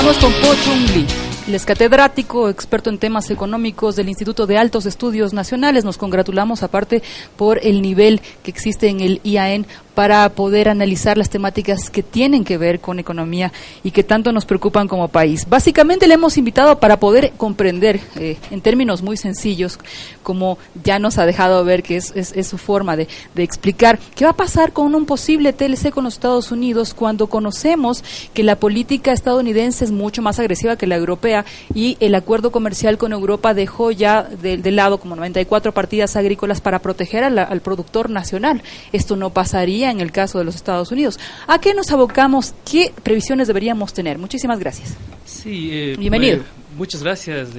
Estamos con Po Chung Lee. Él es catedrático, experto en temas económicos del Instituto de Altos Estudios Nacionales. Nos congratulamos, aparte, por el nivel que existe en el IAN para poder analizar las temáticas que tienen que ver con economía y que tanto nos preocupan como país. Básicamente le hemos invitado para poder comprender, en términos muy sencillos, como ya nos ha dejado ver que es su forma de explicar, qué va a pasar con un posible TLC con los Estados Unidos cuando conocemos que la política estadounidense es mucho más agresiva que la europea y el acuerdo comercial con Europa dejó ya de lado como 94 partidas agrícolas para proteger al productor nacional. Esto no pasaría en el caso de los Estados Unidos. ¿A qué nos abocamos? ¿Qué previsiones deberíamos tener? Muchísimas gracias. Sí, bienvenido. Muchas gracias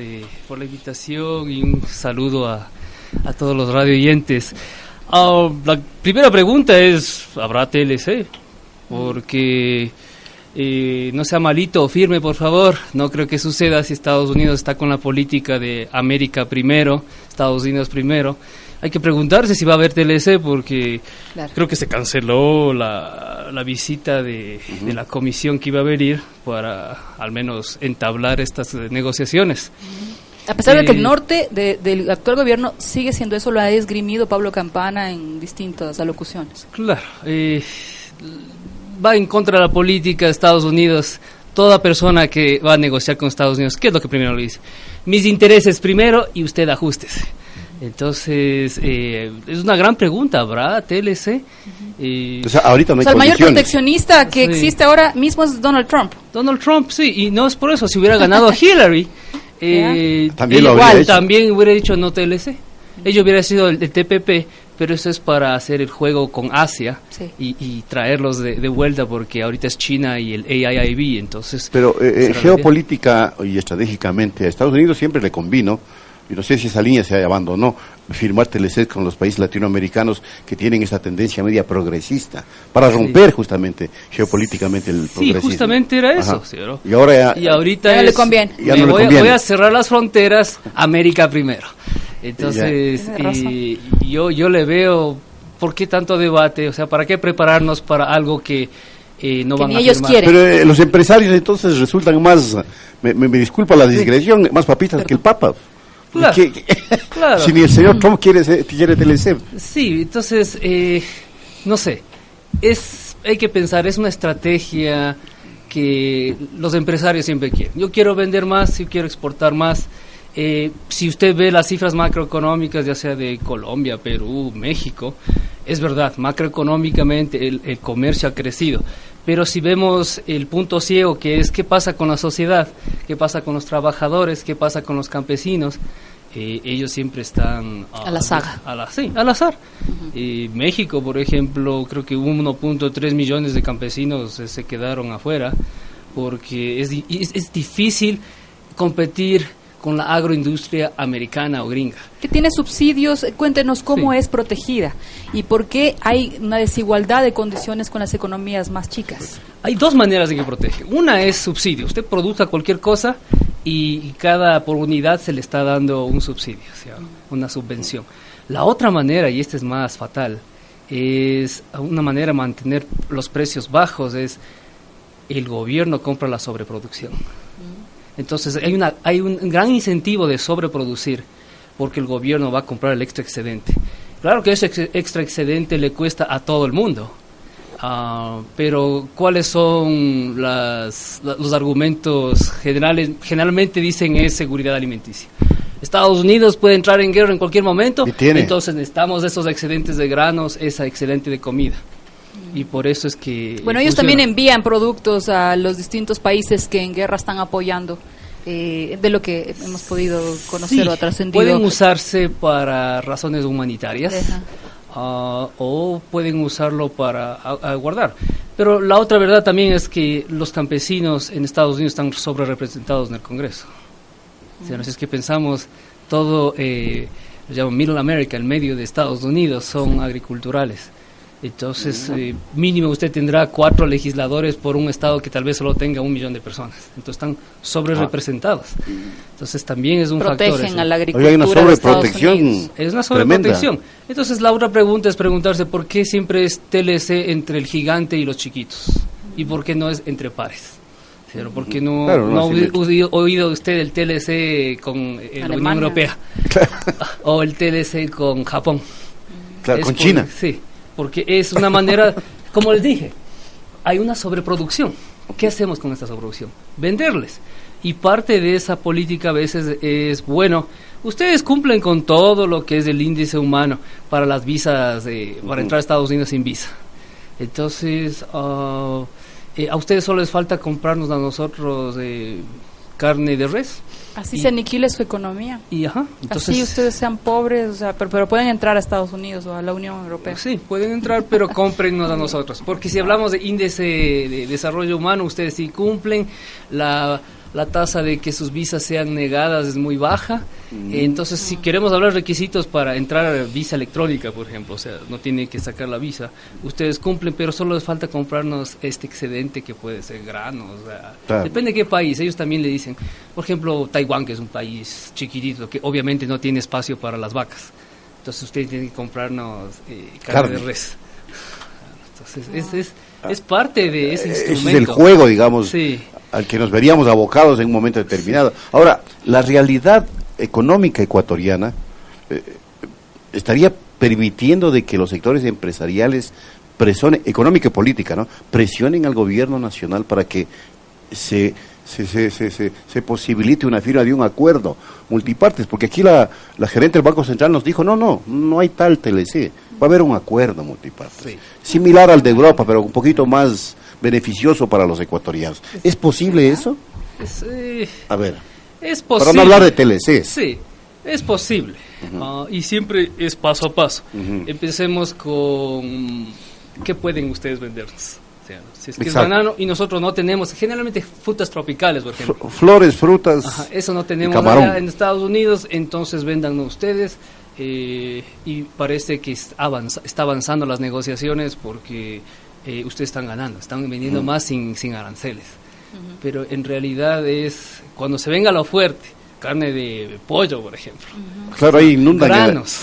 por la invitación y un saludo a todos los radioyentes. La primera pregunta es, ¿habrá TLC? Porque no sea malito o firme, por favor. No creo que suceda si Estados Unidos está con la política de América primero, Estados Unidos primero. Hay que preguntarse si va a haber TLC porque claro, creo que se canceló la visita de la comisión que iba a venir para al menos entablar estas negociaciones. A pesar de que el norte del actual gobierno sigue siendo eso, lo ha esgrimido Pablo Campana en distintas alocuciones. Claro, va en contra de la política de Estados Unidos. Toda persona que va a negociar con Estados Unidos, ¿qué es lo que primero le dice? Mis intereses primero y usted ajústese. Entonces, es una gran pregunta, ¿habrá TLC? O sea, ahorita no hay el mayor proteccionista que existe ahora mismo es Donald Trump. Donald Trump, sí, y no es por eso. Si hubiera ganado Hillary, también hubiera dicho no TLC. Ello hubiera sido el TPP, pero eso es para hacer el juego con Asia y traerlos de vuelta, porque ahorita es China y el AIIB, entonces... Pero geopolítica y estratégicamente a Estados Unidos siempre le convino, y no sé si esa línea se abandonó, firmar TLC con los países latinoamericanos que tienen esta tendencia media progresista, para romper justamente geopolíticamente el progresismo. Sí, justamente era eso, ¿sí, no? Y ahora y ahorita ya le conviene. Voy a cerrar las fronteras, América primero. Entonces, yo le veo, ¿por qué tanto debate? O sea, ¿para qué prepararnos para algo que no van a ellos firmar? quieren? Pero los empresarios entonces resultan más, me disculpa la digresión, más papistas que el Papa. Claro, claro. Si ni el señor Trump quiere TLC. Sí, entonces, no sé, hay que pensar, es una estrategia que los empresarios siempre quieren. Yo quiero vender más, yo quiero exportar más. Si usted ve las cifras macroeconómicas, ya sea de Colombia, Perú, México, es verdad, macroeconómicamente el comercio ha crecido. Pero si vemos el punto ciego, que es qué pasa con la sociedad, qué pasa con los trabajadores, qué pasa con los campesinos, ellos siempre están a la saga. Al azar. México, por ejemplo, creo que 1.3 millones de campesinos se quedaron afuera, porque es difícil competir con la agroindustria americana o gringa. Que tiene subsidios, cuéntenos cómo es protegida y por qué hay una desigualdad de condiciones con las economías más chicas. Hay dos maneras de que protege. Una es subsidio. Usted produzca cualquier cosa y por unidad se le está dando un subsidio, o sea, una subvención. La otra manera, y esta es más fatal, es una manera de mantener los precios bajos, es el gobierno compra la sobreproducción. Entonces hay un gran incentivo de sobreproducir porque el gobierno va a comprar el extra excedente. Claro que ese extra excedente le cuesta a todo el mundo, pero ¿cuáles son los argumentos generales? Generalmente dicen es seguridad alimenticia. Estados Unidos puede entrar en guerra en cualquier momento, entonces necesitamos esos excedentes de granos, esa excedente de comida. Y por eso es que... Bueno, ellos también envían productos a los distintos países que en guerra están apoyando, de lo que hemos podido conocer o ha trascendido. Pueden usarse para razones humanitarias o pueden usarlo para guardar. Pero la otra verdad también es que los campesinos en Estados Unidos están sobre representados en el Congreso. O sea, no sé, es que pensamos todo, lo llaman Middle America, el medio de Estados Unidos, son agriculturales. Entonces, mínimo usted tendrá 4 legisladores por un estado que tal vez solo tenga 1 millón de personas. Entonces están sobre representados. Entonces también es un factor. Protegen a la agricultura. Hay una sobreprotección. Es una sobreprotección. Entonces la otra pregunta es preguntarse por qué siempre es TLC entre el gigante y los chiquitos y por qué no es entre pares. ¿cierto? Porque no, claro, no ha sí oído usted el TLC con la Unión Europea o el TLC con Japón. Claro, con China. Sí, porque es una manera, como les dije, hay una sobreproducción. ¿Qué hacemos con esta sobreproducción? Venderles. Y parte de esa política a veces es, bueno, ustedes cumplen con todo lo que es el índice humano para las visas, para entrar a Estados Unidos sin visa. Entonces, a ustedes solo les falta comprarnos a nosotros carne de res. Así se aniquile su economía. Entonces, así ustedes sean pobres, o sea, pero pueden entrar a Estados Unidos o a la Unión Europea. Sí, pueden entrar, pero cómprennos a nosotros. Porque si hablamos de índice de desarrollo humano, ustedes sí cumplen. La tasa de que sus visas sean negadas es muy baja. Entonces, si queremos hablar de requisitos para entrar visa electrónica, por ejemplo, o sea, no tienen que sacar la visa, ustedes cumplen, pero solo les falta comprarnos este excedente que puede ser granos, o sea, claro. Depende de qué país. Ellos también le dicen, por ejemplo, Taiwán, que es un país chiquitito, que obviamente no tiene espacio para las vacas. Entonces, ustedes tienen que comprarnos carne de res. Entonces, es parte de ese instrumento. Ese es el juego, digamos. Sí. Al que nos veríamos abocados en un momento determinado. Ahora, la realidad económica ecuatoriana estaría permitiendo de que los sectores empresariales presionen, económica y política, ¿no?, presionen al gobierno nacional para que se posibilite una firma de un acuerdo multipartes, porque aquí la gerente del Banco Central nos dijo, no hay tal TLC, va a haber un acuerdo multipartes, sí, similar al de Europa, pero un poquito más beneficioso para los ecuatorianos. ¿Es posible eso? A ver, es posible. Para no hablar de TLC. Sí, es posible. Y siempre es paso a paso. Empecemos con ¿qué pueden ustedes vendernos? O sea, si es que exacto, es banano y nosotros no tenemos, generalmente frutas tropicales, por ejemplo. Flores, frutas. Eso no tenemos allá en Estados Unidos, entonces véndannos ustedes. Y parece que está avanzando las negociaciones porque ustedes están ganando, están vendiendo más sin aranceles. Pero en realidad es cuando se venga lo fuerte, carne de pollo, por ejemplo. Claro, ahí inundan granos.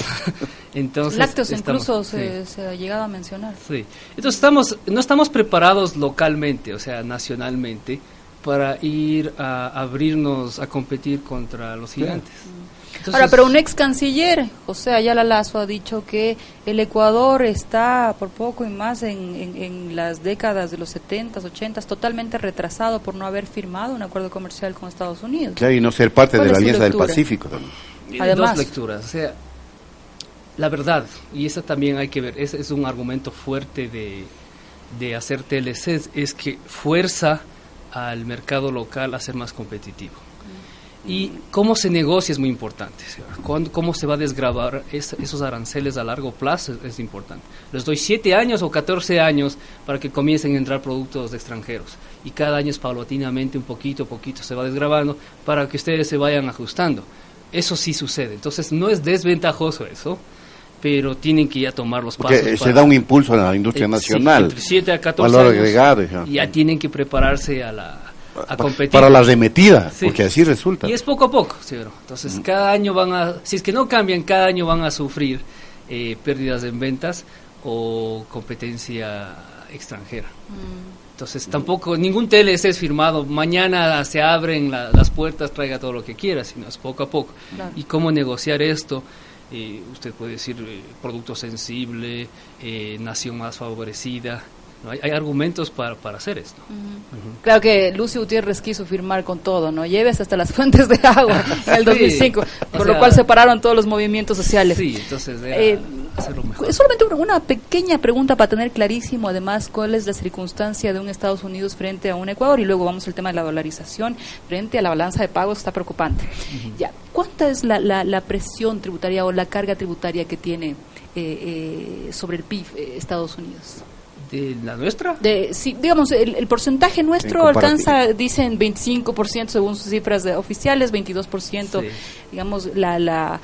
Entonces, lácteos incluso se ha llegado a mencionar. Sí. Entonces no estamos preparados localmente, o sea, nacionalmente, para ir a abrirnos a competir contra los gigantes. Entonces, ahora, pero un ex canciller, José Ayala Lazo, ha dicho que el Ecuador está por poco y más en las décadas de los 70s, 80s, totalmente retrasado por no haber firmado un acuerdo comercial con Estados Unidos. Claro, y no ser parte de la Alianza del Pacífico también. Además, dos lecturas, o sea, la verdad, y eso también hay que ver, es un argumento fuerte de hacer TLCs, es que fuerza al mercado local a ser más competitivo. Y cómo se negocia es muy importante, cómo se va a desgravar esos aranceles a largo plazo es importante. Les doy 7 años o 14 años para que comiencen a entrar productos extranjeros y cada año es paulatinamente un poquito a poquito se va desgravando para que ustedes se vayan ajustando. Eso sí sucede, entonces no es desventajoso eso, pero tienen que ya tomar los pasos. Porque se da un impulso a la industria nacional. Sí, entre 7 a 14 valor años agregado, ya tienen que prepararse a competir. Para la arremetida, sí, porque así resulta. Y es poco a poco, ¿sí? Entonces cada año si es que no cambian, cada año van a sufrir pérdidas en ventas o competencia extranjera. Entonces tampoco, ningún TLC es firmado, mañana se abren las puertas, traiga todo lo que quiera, sino es poco a poco. Claro. Y cómo negociar esto, usted puede decir producto sensible, nación más favorecida. ¿No? Hay argumentos para hacer esto. Claro que Lucio Gutiérrez quiso firmar con todo, ¿no? Lleves hasta las fuentes de agua en el 2005, por lo cual separaron todos los movimientos sociales. Sí, entonces hacerlo mejor. Solamente una pequeña pregunta para tener clarísimo, además, cuál es la circunstancia de un Estados Unidos frente a un Ecuador, y luego vamos al tema de la dolarización frente a la balanza de pagos, está preocupante. Ya, ¿cuánta es la presión tributaria o la carga tributaria que tiene sobre el PIB Estados Unidos? ¿De la nuestra? Sí, digamos, el porcentaje nuestro alcanza, dicen 25% según sus cifras oficiales, 22%, sí, digamos, la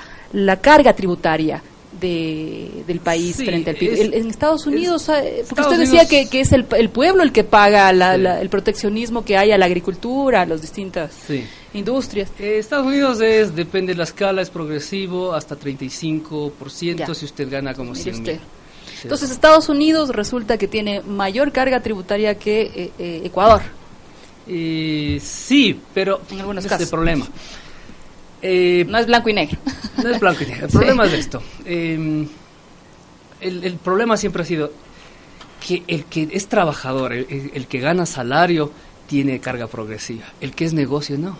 carga tributaria del país, sí, frente al PIB. En Estados Unidos, porque usted decía que es el pueblo el que paga el proteccionismo que hay a la agricultura, a las distintas industrias. Estados Unidos depende de la escala, es progresivo, hasta 35%, ya, si usted gana como 100,000. Entonces Estados Unidos resulta que tiene mayor carga tributaria que Ecuador. Sí, pero en algunos este casos. Problema. No es blanco y negro. No es blanco y negro. El problema es esto. El problema siempre ha sido que el que es trabajador, el que gana salario, tiene carga progresiva. El que es negocio, no.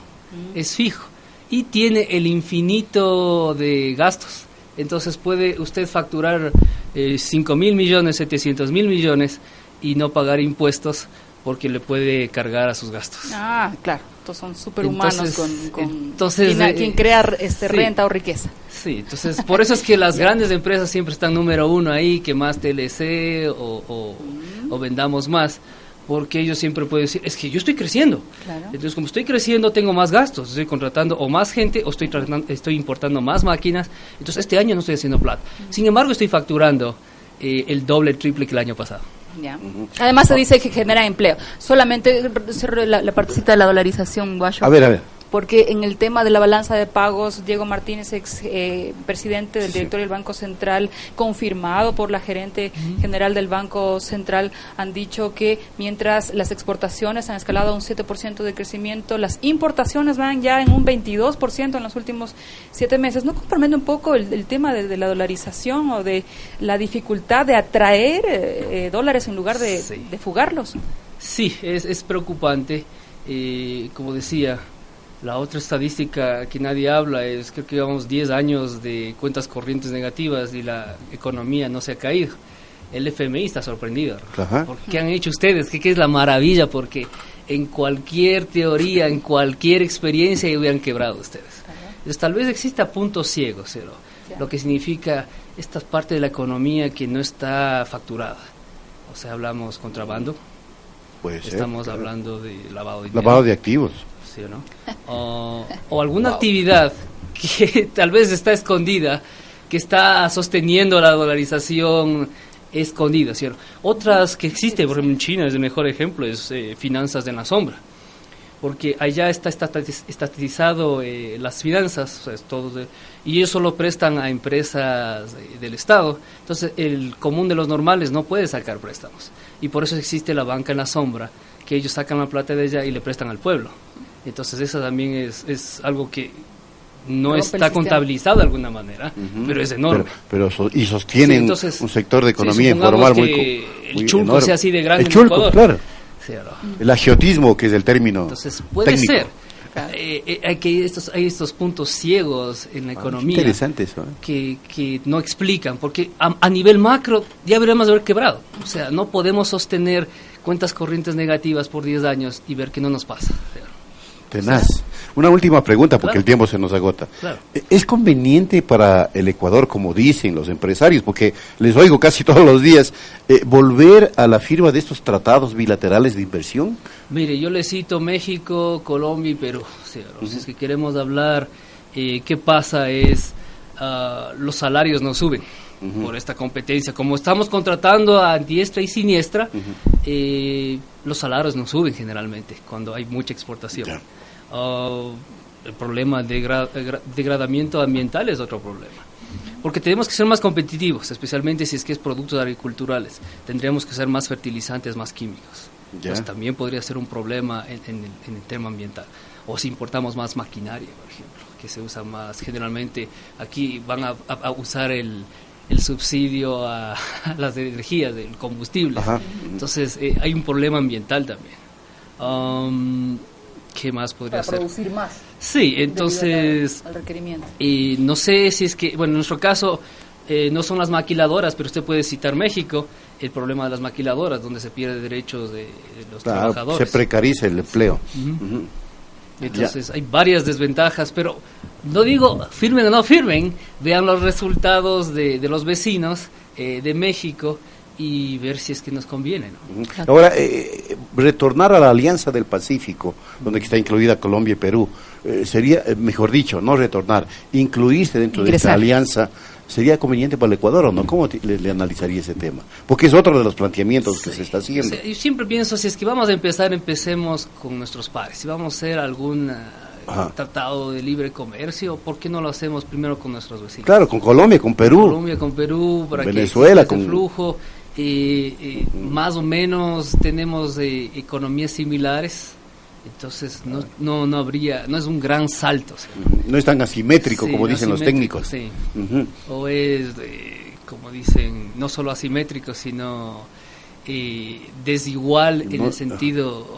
Es fijo. Y tiene el infinito de gastos. Entonces puede usted facturar 5.000 millones, 700.000 millones y no pagar impuestos porque le puede cargar a sus gastos. Ah, claro. Estos son superhumanos entonces, quien crea sí, renta o riqueza. Sí, entonces por eso es que las grandes empresas siempre están número uno ahí, que más TLC o vendamos más. Porque ellos siempre pueden decir, es que yo estoy creciendo. Claro. Entonces, como estoy creciendo, tengo más gastos. Estoy contratando o más gente o estoy importando más máquinas. Entonces, este año no estoy haciendo plata. Sin embargo, estoy facturando el doble, el triple que el año pasado. Ya. Además, se dice que genera empleo. Solamente la partecita de la dolarización, Guacho. A ver. Porque en el tema de la balanza de pagos, Diego Martínez, ex presidente del directorio del Banco Central, confirmado por la gerente general del Banco Central, han dicho que mientras las exportaciones han escalado a un 7% de crecimiento, las importaciones van ya en un 22% en los últimos 7 meses. ¿No compromete un poco el tema de la dolarización o de la dificultad de atraer dólares en lugar de fugarlos? Sí, es preocupante. Como decía, la otra estadística que nadie habla es que llevamos 10 años de cuentas corrientes negativas y la economía no se ha caído. El FMI está sorprendido. ¿Por qué han hecho ustedes? ¿Qué es la maravilla? Porque en cualquier teoría, en cualquier experiencia hubieran quebrado ustedes. Entonces tal vez exista puntos ciegos, lo que significa esta parte de la economía que no está facturada. O sea, hablamos contrabando. Puede ser, estamos hablando de lavado de lavado de activos. ¿Sí o no? O alguna actividad que tal vez está escondida, que está sosteniendo la dolarización escondida, ¿cierto? Otras que existen, por ejemplo en China es el mejor ejemplo, es finanzas en la sombra, porque allá está estatizado las finanzas, o sea, y ellos solo prestan a empresas del Estado. Entonces el común de los normales no puede sacar préstamos, y por eso existe la banca en la sombra, que ellos sacan la plata de ella y le prestan al pueblo. Entonces eso también es algo que no está contabilizado de alguna manera, pero es enorme. Y sostienen un sector de economía informal muy el chulco enorme. sea así de grande. El chulco, Ecuador. claro. Sí, ¿no? El agiotismo, que es el término Entonces puede técnico. ser. Hay estos puntos ciegos en la economía. Interesante eso. Que no explican, porque a nivel macro ya deberíamos haber quebrado. O sea, no podemos sostener cuentas corrientes negativas por 10 años y ver que no nos pasa. Tenaz. Una última pregunta, porque el tiempo se nos agota. Claro. ¿Es conveniente para el Ecuador, como dicen los empresarios, porque les oigo casi todos los días, volver a la firma de estos tratados bilaterales de inversión? Mire, yo le cito México, Colombia y Perú. Si es que queremos hablar, ¿qué pasa? Los salarios no suben por esta competencia. Como estamos contratando a diestra y siniestra, los salarios no suben generalmente cuando hay mucha exportación. Yeah. El problema de degradamiento ambiental es otro problema. Porque tenemos que ser más competitivos, especialmente si es que es productos agriculturales. Tendríamos que ser más fertilizantes, más químicos. Entonces también podría ser un problema en el tema ambiental. O si importamos más maquinaria, por ejemplo, que se usa más. Generalmente aquí van a usar el subsidio a las energías, del combustible. Entonces hay un problema ambiental también. ¿Qué más podría ser? Para producir más. Sí, entonces al requerimiento. No sé si es que, bueno, en nuestro caso no son las maquiladoras, pero usted puede citar México, el problema de las maquiladoras, donde se pierde derechos de los trabajadores. Se precariza el empleo. Entonces hay varias desventajas, pero no digo firmen o no firmen, vean los resultados de los vecinos de México y ver si es que nos conviene, ¿no? Ahora, retornar a la Alianza del Pacífico, donde está incluida Colombia y Perú, sería, mejor dicho, no retornar, incluirse dentro de esta alianza, ¿sería conveniente para el Ecuador o no? ¿Cómo le analizaría ese tema? Porque es otro de los planteamientos que se está haciendo. O sea, yo siempre pienso, si es que vamos a empezar, empecemos con nuestros pares. Si vamos a hacer algún tratado de libre comercio, ¿por qué no lo hacemos primero con nuestros vecinos? Claro, con Colombia, con Perú. Para Venezuela, que flujo. Más o menos tenemos economías similares, Entonces no habría, no es un gran salto. ¿Sí? No es tan asimétrico Sí, como dicen los técnicos. Sí. Uh-huh. O es, como dicen, no solo asimétrico, sino desigual en el sentido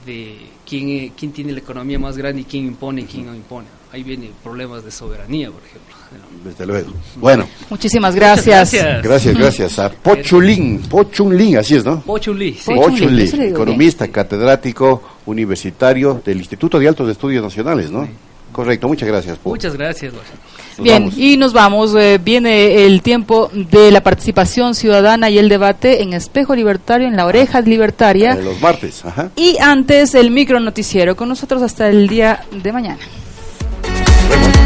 de quién tiene la economía más grande y quién impone y quién no impone. Ahí vienen problemas de soberanía, por ejemplo. Desde luego. Bueno. Muchísimas gracias. Gracias a Pochunlin, así es, ¿no? Pochunlin, sí. Pochunlin, economista, catedrático universitario del Instituto de Altos Estudios Nacionales, ¿no? Sí. Correcto, muchas gracias. Muchas gracias. Bien, y nos vamos. Viene el tiempo de la participación ciudadana y el debate en Espejo Libertario, en la Oreja Libertaria. Los martes, ajá. Y antes el micro noticiero. Con nosotros hasta el día de mañana. Bueno.